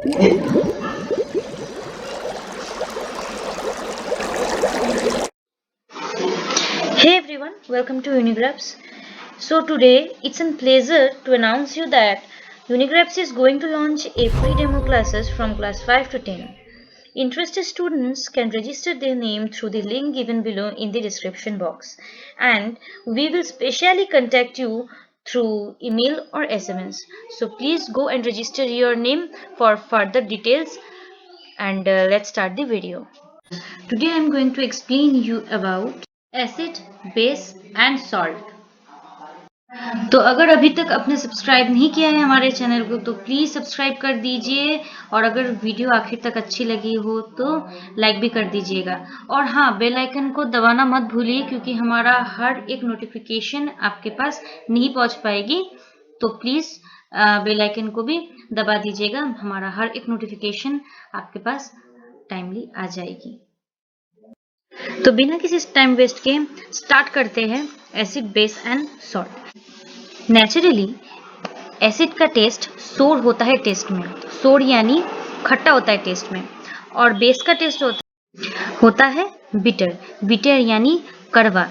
Hey everyone, welcome to Unigraphs. So today it's a pleasure to announce you that Unigraphs is going to launch a free demo classes from class 5 to 10. Interested students can register their name through the link given below in the description box, and we will specially contact you through email or SMS. So please go and register your name for further details, and let's start the video. Today I am going to explain you about acid, base and salt. तो अगर अभी तक आपने subscribe नहीं किया है हमारे channel को तो प्लीज सब्सक्राइब कर दीजिए, और अगर वीडियो आखिर तक अच्छी लगी हो तो लाइक भी कर दीजिएगा। और हाँ, बेल आइकन को दबाना मत भूलिए, क्योंकि हमारा हर एक नोटिफिकेशन आपके पास नहीं पहुंच पाएगी। तो प्लीज बेल आइकन को भी दबा दीजिएगा, हमारा हर एक नोटिफिकेशन आपके पास टाइमली आ जाएगी। तो बिना किसी टाइम वेस्ट के स्टार्ट करते हैं acid, base and salt. Naturally acid का टेस्ट सोर होता है टेस्ट में, सोर यानी खट्टा होता है टेस्ट में, और बेस का टेस्ट होता है बिटर, बिटर यानी कड़वा।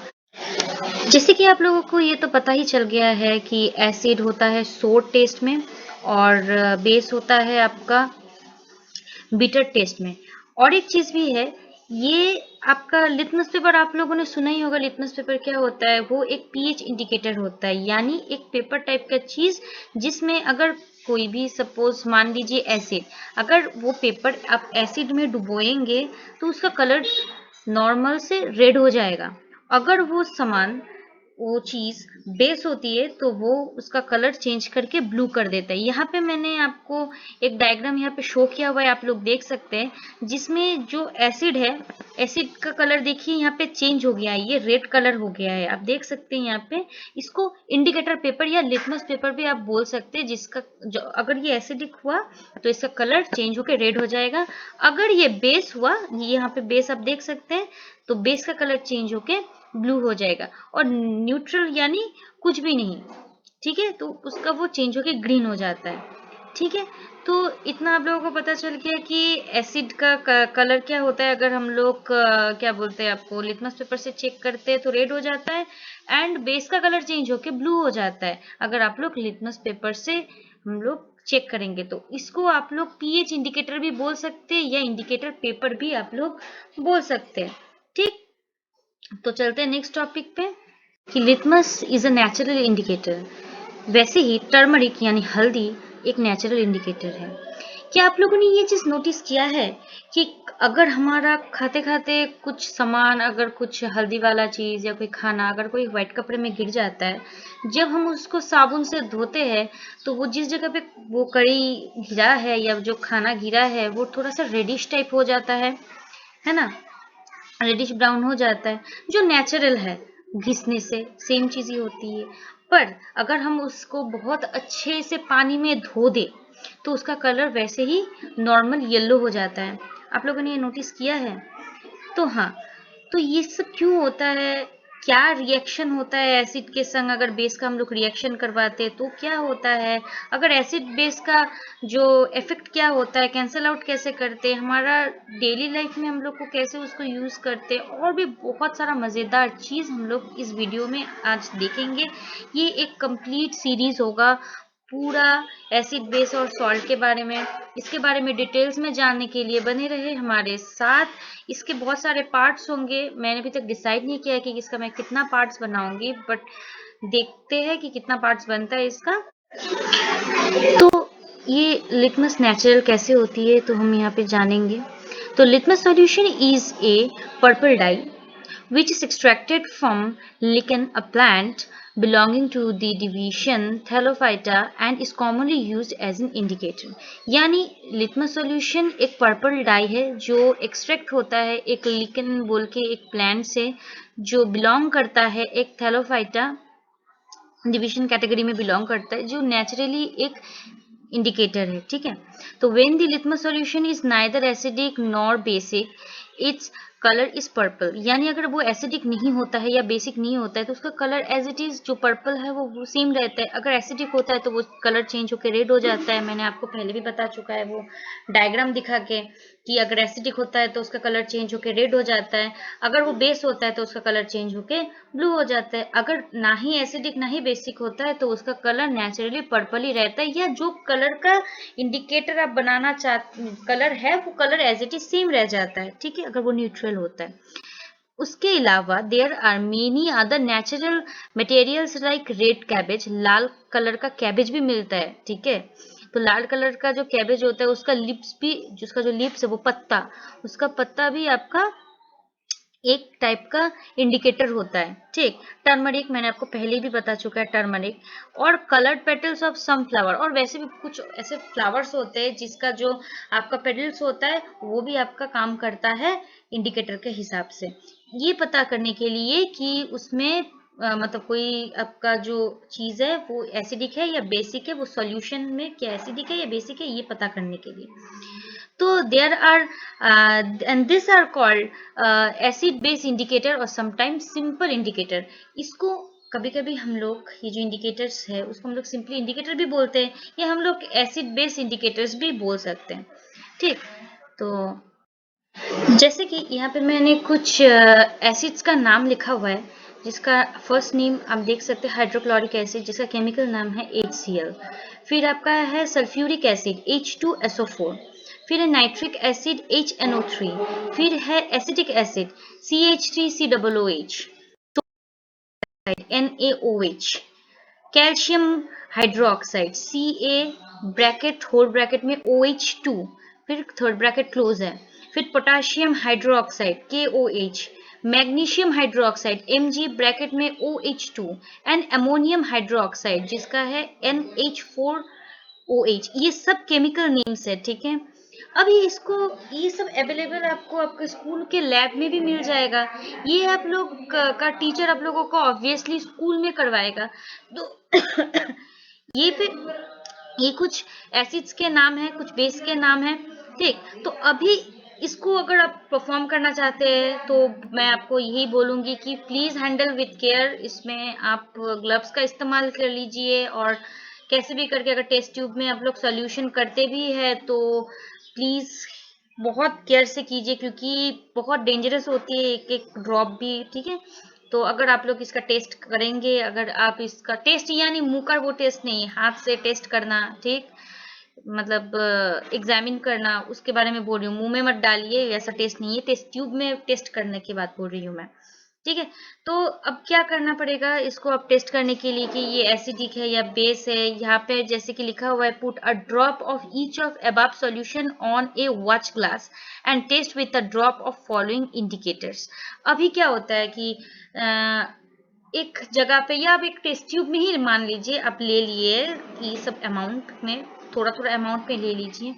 जैसे कि आप लोगों को ये तो पता ही चल गया है कि एसिड होता है सोर टेस्ट में और बेस होता है आपका बिटर टेस्ट में। और एक चीज भी है, ये आपका लिटमस पेपर आप लोगों ने सुना ही होगा। लिटमस पेपर क्या होता है? वो एक पीएच इंडिकेटर होता है, यानी एक पेपर टाइप का चीज जिसमें अगर कोई भी सपोज मान लीजिए एसिड, अगर वो पेपर आप एसिड में डुबोएंगे तो उसका कलर नॉर्मल से रेड हो जाएगा। अगर वो सामान, वो चीज बेस होती है तो वो उसका कलर चेंज करके ब्लू कर देता है। यहाँ पे मैंने आपको एक डायग्राम यहाँ पे शो किया हुआ है, आप लोग देख सकते हैं, जिसमें जो एसिड है, एसिड का कलर देखिए यहाँ पे चेंज हो गया है, ये रेड कलर हो गया है, आप देख सकते हैं यहाँ पे। इसको इंडिकेटर पेपर या लिटमस पेपर भी आप बोल सकते हैं, जिसका जो अगर ये एसिडिक हुआ तो इसका कलर चेंज होकर रेड हो जाएगा। अगर ये बेस हुआ, ये यहाँ पे बेस आप देख सकते हैं, तो बेस का कलर चेंज होके ब्लू हो जाएगा। और न्यूट्रल यानी कुछ भी नहीं, ठीक है, तो उसका वो चेंज होके ग्रीन हो जाता है। ठीक है, तो इतना आप लोगों को पता चल गया कि एसिड का कलर क्या होता है। अगर हम लोग क्या बोलते हैं, आपको लिटमस पेपर से चेक करते हैं तो रेड हो जाता है, एंड बेस का कलर चेंज होके ब्लू हो जाता है अगर आप लोग लिटमस पेपर से हम लोग चेक करेंगे। तो इसको आप लोग पीएच इंडिकेटर भी बोल सकते हैं या इंडिकेटर पेपर भी आप लोग बोल सकते हैं। ठीक, तो चलते हैं नेक्स्ट टॉपिक पे कि litmus is a natural indicator. वैसे ही टर्मरिक यानी हल्दी एक नेचुरल इंडिकेटर है। क्या आप लोगों ने ये चीज नोटिस किया है कि अगर हमारा खाते खाते कुछ सामान, अगर कुछ हल्दी वाला चीज या कोई खाना अगर कोई व्हाइट कपड़े में गिर जाता है, जब हम उसको साबुन से धोते हैं तो वो जिस जगह पे वो कड़ी गिरा है या जो खाना गिरा है वो थोड़ा सा रेडिश टाइप हो जाता है ना, रेडिश ब्राउन हो जाता है, जो नेचुरल है। घिसने से सेम चीज ही होती है। पर अगर हम उसको बहुत अच्छे से पानी में धो दे तो उसका कलर वैसे ही नॉर्मल येलो हो जाता है। आप लोगों ने ये नोटिस किया है? तो हाँ, तो ये सब क्यों होता है? क्या रिएक्शन होता है एसिड के संग? अगर बेस का हम लोग रिएक्शन करवाते हैं तो क्या होता है? अगर एसिड बेस का जो इफेक्ट क्या होता है, कैंसल आउट कैसे करते हैं, हमारा डेली लाइफ में हम लोग को कैसे उसको यूज करते हैं, और भी बहुत सारा मजेदार चीज हम लोग इस वीडियो में आज देखेंगे। ये एक कंप्लीट सीरीज होगा पूरा एसिड, बेस और सॉल्ट के बारे में। इसके बारे में डिटेल्स में जानने के लिए बने रहे हमारे साथ। इसके बहुत सारे पार्ट्स होंगे, मैंने अभी तक डिसाइड नहीं किया है कि इसका मैं कितना पार्ट्स बनाऊंगी, बट देखते हैं कि कितना पार्ट्स बनता है इसका। तो ये लिटमस नेचुरल कैसे होती है तो हम यहाँ पे जानेंगे। तो litmus solution is a purple dye which is extracted from lichen, a plant belonging to the division Thallophyta and is commonly used as an indicator। यानी लिटमस सॉल्यूशन एक पर्पल डाई है जो एक्सट्रैक्ट होता है एक लिकन बोल के एक प्लांट से, जो बिलोंग करता है एक थैलोफाइटा डिवीजन कैटेगरी में बिलोंग करता है, जो नेचुरली एक इंडिकेटर है। ठीक है, तो when the litmus solution is neither acidic nor basic, its colour is purple, यानी अगर वो एसिडिक नहीं होता है या बेसिक नहीं होता है तो उसका कलर एज इट इज जो पर्पल है वो सेम रहता है। अगर एसिडिक होता है तो वो कलर चेंज होकर रेड हो जाता है। मैंने आपको पहले भी बता चुका है वो डायग्राम दिखा के कि अगर एसिडिक होता है तो उसका कलर चेंज होकर रेड हो जाता है, अगर वो बेस होता है तो उसका कलर चेंज होकर ब्लू हो जाता है। अगर ना ही एसिडिक ना ही बेसिक होता है तो उसका कलर नेचुरली पर्पल ही रहता है, या जो कलर का इंडिकेटर आप बनाना चाहते कलर है वो colour as it is same रह जाता है, ठीक है, अगर वो न्यूट्रल होता है। उसके अलावा there are many other natural materials like red cabbage, लाल कलर का कैबेज भी मिलता है, ठीक है। तो लाल कलर का जो कैबेज होता है उसका लिप्स भी, जिसका जो लिप्स है वो पत्ता, उसका पत्ता भी आपका एक टाइप का इंडिकेटर होता है, ठीक। टर्मरिक मैंने आपको पहले भी बता चुका है, टर्मरिक। और coloured petals of some flower, और वैसे भी कुछ ऐसे फ्लावर्स होते हैं जिसका जो आपका पेटल्स होता है वो भी आपका काम करता है इंडिकेटर के हिसाब से, ये पता करने के लिए कि उसमें मतलब कोई आपका जो चीज है वो एसिडिक है या बेसिक है, वो सॉल्यूशन में क्या एसिडिक है या बेसिक है ये पता करने के लिए। तो there are and this are called acid base indicator और समटाइम्स सिंपल इंडिकेटर। इसको कभी कभी हम लोग ये जो इंडिकेटर्स है उसको हम लोग सिंपली इंडिकेटर भी बोलते हैं, या हम लोग एसिड बेस इंडिकेटर्स भी बोल सकते हैं, ठीक। तो जैसे कि यहाँ पे मैंने कुछ एसिड्स का नाम लिखा हुआ है, जिसका फर्स्ट नेम आप देख सकते हैं हाइड्रोक्लोरिक एसिड, जिसका केमिकल नाम है HCl। फिर आपका है सल्फ्यूरिक एसिड H2SO4। फिर है नाइट्रिक एसिड HNO3। फिर है acetic acid CH3COOH, NaOH। Calcium hydroxide Ca bracket whole bracket में OH2, फिर थर्ड ब्रैकेट क्लोज है। फिर potassium hydroxide KOH, magnesium hydroxide Mg bracket में OH2 एंड अमोनियम हाइड्रोक्साइड जिसका है NH4OH। ये सब केमिकल नेम्स है, ठीक है। अभी इसको ये सब अवेलेबल आपको आपके स्कूल के लैब में भी मिल जाएगा। ये आप लोग का टीचर आप लोगों को ऑब्वियसली स्कूल में करवाएगा। तो ये पे ये कुछ एसिड्स के नाम है, कुछ बेस के नाम है, ठीक। तो अभी इसको अगर आप परफॉर्म करना चाहते हैं तो मैं आपको यही बोलूंगी कि प्लीज हैंडल विथ केयर। इसमें आप ग्लव्स का इस्तेमाल कर लीजिए, और कैसे भी करके अगर टेस्ट ट्यूब में आप लोग सोल्यूशन करते भी है तो प्लीज बहुत केयर से कीजिए, क्योंकि बहुत डेंजरस होती है एक एक ड्रॉप भी, ठीक है। तो अगर आप लोग इसका टेस्ट करेंगे, अगर आप इसका टेस्ट यानी मुंह का वो टेस्ट नहीं, हाथ से टेस्ट करना, ठीक, मतलब एग्जामिन करना, उसके बारे में बोल रही हूँ। मुंह में मत डालिए, ऐसा टेस्ट नहीं है, टेस्ट ट्यूब में टेस्ट करने की बात बोल रही हूँ मैं, ठीक है। तो अब क्या करना पड़ेगा इसको अब टेस्ट करने के लिए कि ये एसिडिक है या बेस है। यहाँ पे जैसे कि लिखा हुआ है put a drop of each of above solution on a watch glass and test with a drop of following indicators. अभी क्या होता है कि एक जगह पे या आप एक टेस्ट ट्यूब में ही मान लीजिए आप ले लिए कि सब अमाउंट में, थोड़ा थोड़ा अमाउंट में ले लीजिए,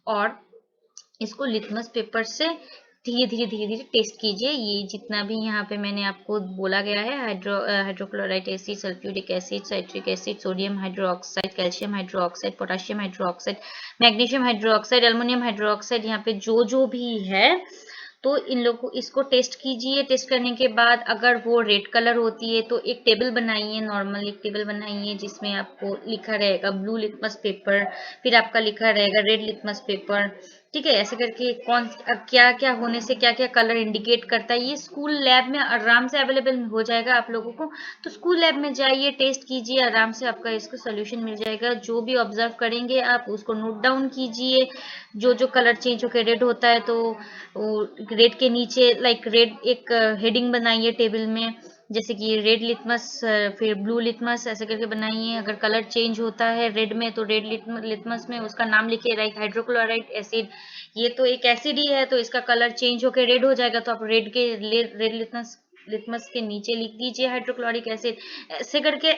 और इसको लिटमस पेपर से धीरे धीरे धीरे धीरे टेस्ट कीजिए। ये जितना भी यहाँ पे मैंने आपको बोला गया है, hydrochloride acid, sulphuric acid, citric acid, sodium hydroxide, calcium hydroxide, potassium hydroxide, magnesium hydroxide, aluminium hydroxide, यहाँ पे जो जो भी है तो इन लोग को इसको टेस्ट कीजिए। टेस्ट करने के बाद अगर वो रेड कलर होती है तो एक टेबल बनाइए, नॉर्मल एक टेबल बनाइए जिसमें आपको लिखा रहेगा ब्लू लिटमस पेपर, फिर आपका लिखा रहेगा रेड लिटमस पेपर, ठीक है। ऐसे करके कौन क्या क्या होने से क्या क्या कलर इंडिकेट करता है ये स्कूल लैब में आराम से अवेलेबल हो जाएगा आप लोगों को। तो स्कूल लैब में जाइए, टेस्ट कीजिए, आराम से आपका इसका सोल्यूशन मिल जाएगा। जो भी ऑब्जर्व करेंगे आप उसको नोट डाउन कीजिए। जो जो कलर चेंज होकर रेड होता है तो रेड के नीचे लाइक रेड एक हेडिंग बनाइए टेबल में, जैसे कि रेड लिटमस, फिर ब्लू लिटमस, ऐसे करके बनाइए। अगर कलर चेंज होता है रेड में तो रेड लिटमस में उसका नाम लिखिए, लाइक हाइड्रोक्लोराइड एसिड, ये तो एक एसिड ही है तो इसका कलर चेंज होकर रेड हो जाएगा, तो आप रेड के रेड लिटमस के नीचे लिख दीजिए हाइड्रोक्लोरिक एसिड। ऐसे करके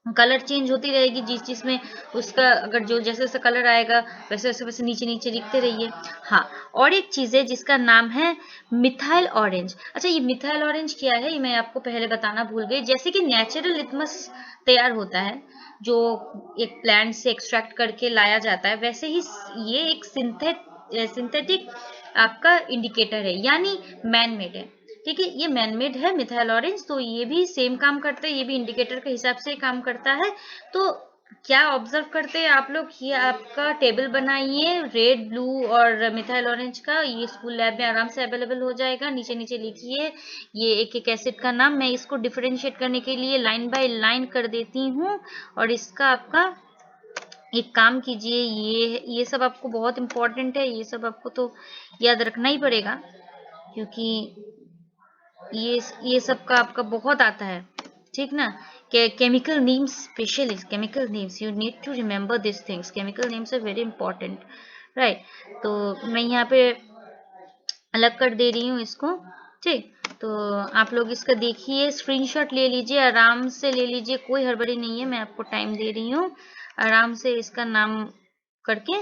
कलर चेंज होती रहेगी, जिस जिसमें उसका अगर जो जैसे जैसे कलर आएगा वैसे वैसे वैसे नीचे नीचे लिखते रहिए। हाँ, और एक चीज है जिसका नाम है मिथाइल ऑरेंज। अच्छा, ये मिथाइल ऑरेंज क्या है ये मैं आपको पहले बताना भूल गई। जैसे कि नेचुरल लिटमस तैयार होता है जो एक प्लांट से एक्सट्रैक्ट करके लाया जाता है, वैसे ही ये एक सिंथेटिक आपका इंडिकेटर है, यानी मैन मेड है। ठीक है, ये मैन मेड है मिथाइल ऑरेंज, तो ये भी सेम काम करता है, ये भी इंडिकेटर के हिसाब से काम करता है। तो क्या ऑब्जर्व करते हैं आप लोग, ये आपका टेबल बनाइए रेड ब्लू और मिथाइल ऑरेंज का, ये स्कूल लैब में आराम से अवेलेबल हो जाएगा। नीचे नीचे लिखिए ये एक एक एसिड का नाम, मैं इसको डिफरेंशिएट करने के लिए लाइन बाय लाइन कर देती हूँ। और इसका आपका एक काम कीजिए, ये सब आपको बहुत इंपॉर्टेंट है, ये सब आपको तो याद रखना ही पड़ेगा, क्योंकि ये सब का आपका बहुत आता है, ठीक ना। Chemical names, specially chemical names, you need to remember this things, chemical names are very important, right. तो मैं यहाँ पे अलग कर दे रही हूँ इसको, ठीक। तो आप लोग इसका देखिए, स्क्रीनशॉट ले लीजिए, आराम से ले लीजिए, कोई हड़बड़ी नहीं है, मैं आपको टाइम दे रही हूँ, आराम से इसका नाम करके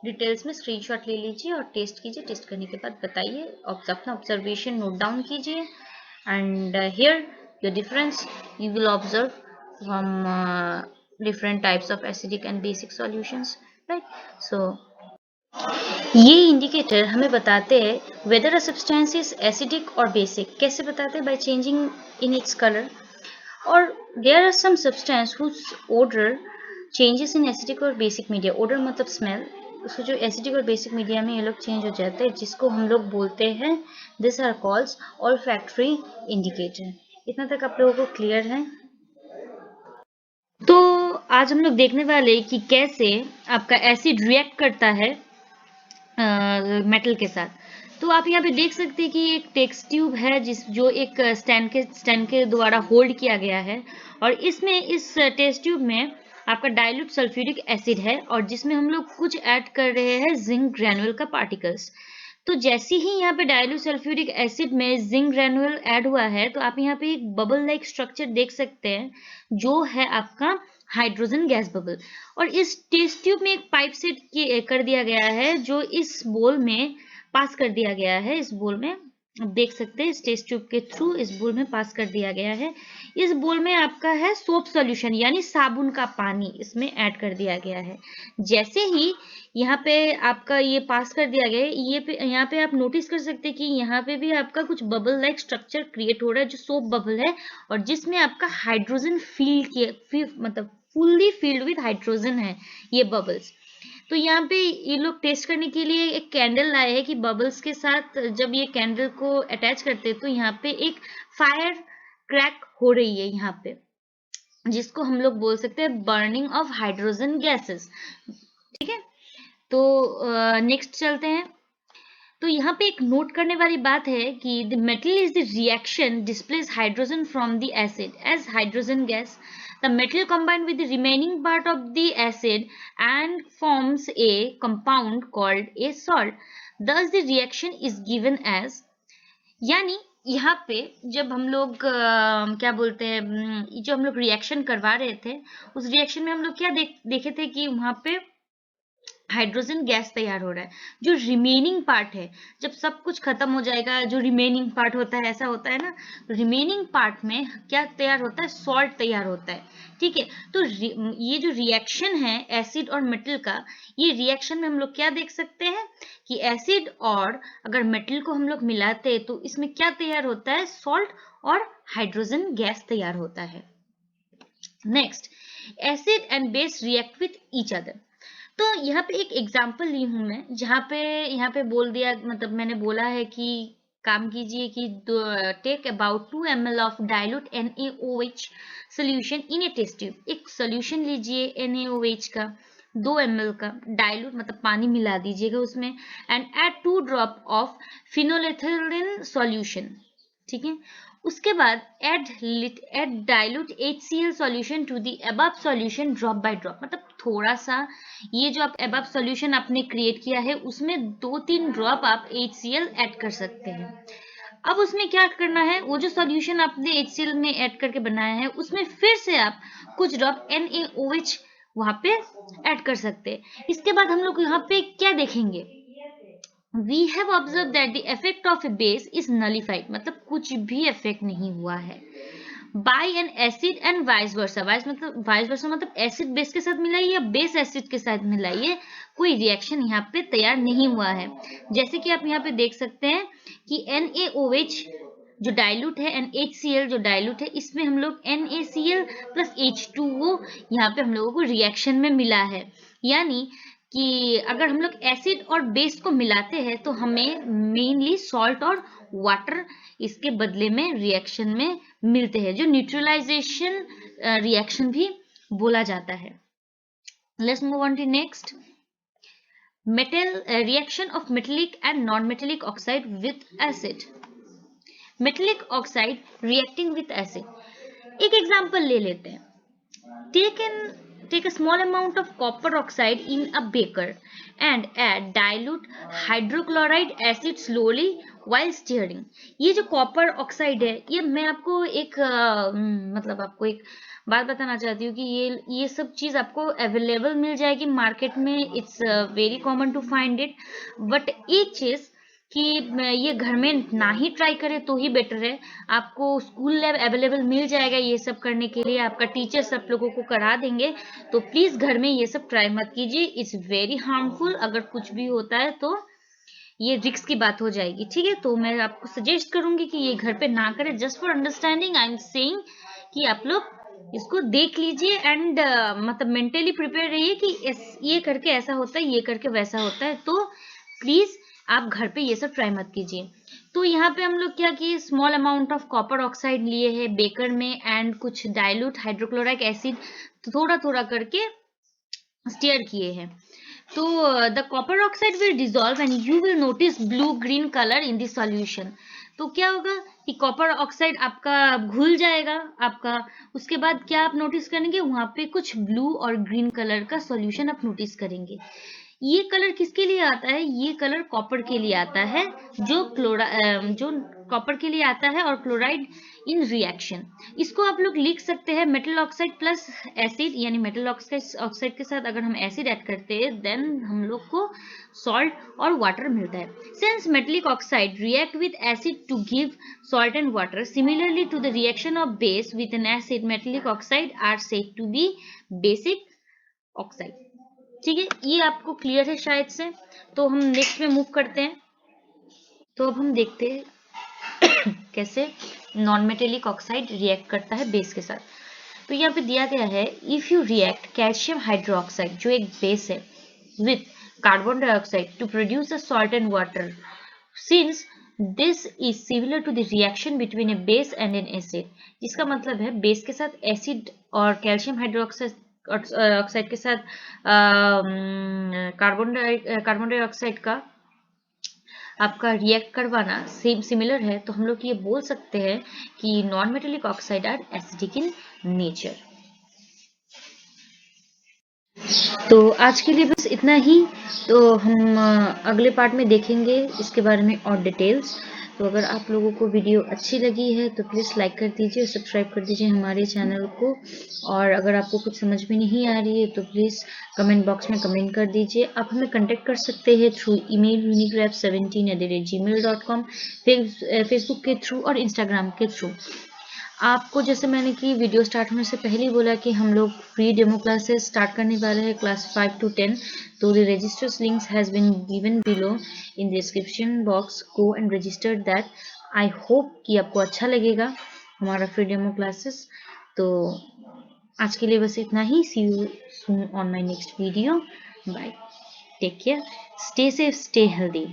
डिटेल्स में स्क्रीनशॉट ले लीजिए और टेस्ट कीजिए। टेस्ट करने के बाद बताइए, अपना ऑब्जर्वेशन नोट डाउन कीजिए। And here the difference you will observe from different types of acidic and basic solutions, right? So ये इंडिकेटर हमें बताते हैं whether a substance is acidic or basic। कैसे बताते हैं? By changing in its color, or there are some substance whose odor changes in acidic or basic media। odor मतलब smell, उसको जो एसिडिक और बेसिक मीडिया में ये लोग चेंज हो जाते हैं, जिसको हम लोग बोलते हैं this are calls olfactory indicator. इतना तक आप लोगों को क्लियर है? तो आज हम लोग देखने वाले कि कैसे आपका एसिड रिएक्ट करता है मेटल के साथ। तो आप यहाँ पे देख सकते हैं कि एक टेस्ट ट्यूब है जो एक स्टैंड के द्वारा होल्ड किया गया है, और इसमें इस टेस्ट ट्यूब में आपका डाइल्यूट सल्फ्यूरिक एसिड है, और जिसमें हम लोग कुछ ऐड कर रहे हैं जिंक ग्रैनुअल का पार्टिकल्स। तो जैसे ही यहाँ पे डाइल्यूट सल्फ्यूरिक एसिड में जिंक ग्रैनुअल ऐड हुआ है, तो आप यहाँ पे एक बबल लाइक स्ट्रक्चर देख सकते हैं, जो है आपका हाइड्रोजन गैस बबल। और इस टेस्ट ट्यूब में एक पाइप सेट कर दिया गया है, जो इस बोल में पास कर दिया गया है। इस बोल में आप देख सकते हैं, इस टेस्ट ट्यूब के थ्रू इस बोल में पास कर दिया गया है। इस बोल में आपका है सोप सॉल्यूशन, यानी साबुन का पानी इसमें ऐड कर दिया गया है। जैसे ही यहाँ पे आपका ये पास कर दिया गया है, यहाँ पे आप नोटिस कर सकते हैं कि यहाँ पे भी आपका कुछ बबल लाइक स्ट्रक्चर क्रिएट हो रहा है, जो सोप बबल है, और जिसमें आपका हाइड्रोजन मतलब फुल्ली फिल्ड विद हाइड्रोजन है ये बबल्स। तो यहाँ पे ये लोग टेस्ट करने के लिए एक कैंडल लाए हैं कि बबल्स के साथ जब ये कैंडल को अटैच करते हैं, तो यहाँ पे एक फायर क्रैक हो रही है यहाँ पे, जिसको हम लोग बोल सकते हैं बर्निंग ऑफ हाइड्रोजन गैसेस, ठीक है। तो नेक्स्ट चलते हैं। तो यहाँ पे एक नोट करने वाली बात है कि the metal is the reaction displace hydrogen from the acid as hydrogen gas. The metal combined with the remaining part of the acid and forms a compound called a salt. Thus the reaction is given as, यानी यहाँ पे जब हम लोग क्या बोलते हैं, जो हम लोग रिएक्शन करवा रहे थे, उस रिएक्शन में हम लोग क्या देखे थे कि वहां पे हाइड्रोजन गैस तैयार हो रहा है। जो रिमेनिंग पार्ट है, जब सब कुछ खत्म हो जाएगा, जो रिमेनिंग पार्ट होता है, ऐसा होता है ना, रिमेनिंग पार्ट में क्या तैयार होता है? सॉल्ट तैयार होता है, ठीक है। तो ये जो रिएक्शन है एसिड और मेटल का, ये रिएक्शन में हम लोग क्या देख सकते हैं कि एसिड और अगर मेटल को हम लोग मिलाते हैं, तो इसमें क्या तैयार होता है? सॉल्ट और हाइड्रोजन गैस तैयार होता है। Next, acid and base react with each other. तो यहाँ पे एक एग्जाम्पल ली हूं मैं, जहाँ पे यहाँ पे बोल दिया, मतलब मैंने बोला है कि काम कीजिए कि take about 2 ml of dilute NaOH solution in a test tube. एक सोल्यूशन लीजिए NaOH का 2 ml का, डाइल्यूट मतलब पानी मिला दीजिएगा उसमें, and add 2 drop of phenolphthalein solution, ठीक है। उसके बाद add dilute HCl solution to the above solution drop by drop, मतलब थोड़ा सा, ये जो आप अबव सॉल्यूशन आपने क्रिएट किया है, उसमें 2-3 ड्रॉप आप HCl ऐड कर सकते हैं। अब उसमें क्या करना है, वो जो सॉल्यूशन आपने HCl में ऐड करके बनाया है, उसमें फिर से आप कुछ ड्रॉप NaOH वहां पे ऐड कर सकते हैं। इसके बाद हम लोग यहाँ पे क्या देखेंगे, we have observed that the effect of a base is nullified, मतलब कुछ भी इफेक्ट नहीं हुआ है। By an acid and vice versa. Vice versa मतलब एसिड बेस के साथ मिलाइए या बेस एसिड के साथ मिलाइए, कोई रिएक्शन यहाँ पे तैयार नहीं हुआ है। जैसे कि आप यहाँ पे देख सकते हैं कि NaOH जो डाइल्यूट है, NaHCl जो डाइल्यूट है, इसमें हम लोग NaCl प्लस H2O यहाँ पे हम लोगों को रिएक्शन में मिला है। यानी कि अगर हम लोग एसिड और बेस को मिलाते हैं तो हमें मेनली सॉल्ट और वाटर इसके बदले में रिएक्शन में मिलते हैं, जो न्यूट्रलाइजेशन रिएक्शन भी बोला जाता है। Let's move on to next, metal reaction of metallic and non metallic oxide with acid. Metallic oxide reacting with acid, एक एग्जांपल ले लेते हैं। Take a small amount of copper oxide in a beaker and add dilute hydrochloride acid slowly while stirring। ये जो copper oxide है, ये मैं आपको एक मतलब आपको एक बात बताना चाहती हूँ कि ये सब चीज आपको अवेलेबल मिल जाएगी मार्केट में। It's very common to find it. But एक चीज कि ये घर में ना ही ट्राई करें तो ही बेटर है। आपको स्कूल लैब अवेलेबल मिल जाएगा ये सब करने के लिए, आपका टीचर सब लोगों को करा देंगे। तो प्लीज घर में ये सब ट्राई मत कीजिए, इट्स वेरी हार्मफुल। अगर कुछ भी होता है तो ये रिस्क की बात हो जाएगी, ठीक है। तो मैं आपको सजेस्ट करूंगी कि ये घर पे ना करें। Just for understanding I am saying कि आप लोग इसको देख लीजिए एंड मतलब मेंटली प्रिपेयर रहिए कि ये करके ऐसा होता है, ये करके वैसा होता है। तो प्लीज आप घर पे ये सब ट्राई मत कीजिए। तो यहाँ पे हम लोग क्या किए, small amount of copper oxide लिए हैं बेकर में एंड कुछ डाइल्यूट हाइड्रोक्लोरिक एसिड थोड़ा थोड़ा करके स्टीयर किए हैं। तो the copper oxide will dissolve and you will notice blue green colour in this solution. तो क्या होगा कि कॉपर ऑक्साइड आपका घुल जाएगा आपका, उसके बाद क्या आप नोटिस करेंगे, वहां पे कुछ ब्लू और ग्रीन कलर का सॉल्यूशन आप नोटिस करेंगे। ये कलर किसके लिए आता है, ये कलर कॉपर के लिए आता है, जो जो कॉपर के लिए आता है और क्लोराइड इन रिएक्शन। इसको आप लोग लिख सकते हैं मेटल ऑक्साइड प्लस एसिड, यानी मेटल ऑक्साइड के साथ अगर हम एसिड ऐड करते हैं देन हम लोग को सॉल्ट और वाटर मिलता है। Since metallic oxide react with acid to give salt and water, similarly to the reaction of base with an acid, metallic oxide are said to be basic oxide. ठीक है, ये आपको क्लियर है शायद से। तो हम नेक्स्ट में मूव करते हैं। तो अब हम देखते हैं कैसे नॉन मेटेलिक ऑक्साइड रिएक्ट करता है बेस के साथ। तो यहाँ पे दिया गया है, if you react calcium hydroxide जो एक बेस है with carbon dioxide to produce a salt and water, since this is similar to the reaction between a base and an acid. इसका मतलब है बेस के साथ एसिड और कैल्शियम हाइड्रोक्साइड ऑक्साइड के साथ कार्बन डाइऑक्साइड का आपका रिएक्ट करवाना सेम सिमिलर है, तो हम लोग ये बोल सकते हैं कि non metallic oxide are acidic in nature. तो आज के लिए बस इतना ही। तो हम अगले पार्ट में देखेंगे इसके बारे में और डिटेल्स। तो अगर आप लोगों को वीडियो अच्छी लगी है तो प्लीज़ लाइक कर दीजिए और सब्सक्राइब कर दीजिए हमारे चैनल को। और अगर आपको कुछ समझ में नहीं आ रही है तो प्लीज़ कमेंट बॉक्स में कमेंट कर दीजिए। आप हमें कांटेक्ट कर सकते हैं थ्रू ईमेल unigraph17@gmail.com, फेसबुक के थ्रू और इंस्टाग्राम के थ्रू। आपको जैसे मैंने कि वीडियो स्टार्ट होने से पहले ही बोला कि हम लोग फ्री डेमो क्लासेस स्टार्ट करने वाले हैं क्लास 5 to 10। तो the registers links has been given below in description box, go and register that. I hope कि आपको अच्छा लगेगा हमारा फ्री डेमो क्लासेस। तो आज के लिए बस इतना ही। See you soon on my next video. Bye, take care, stay safe, stay healthy.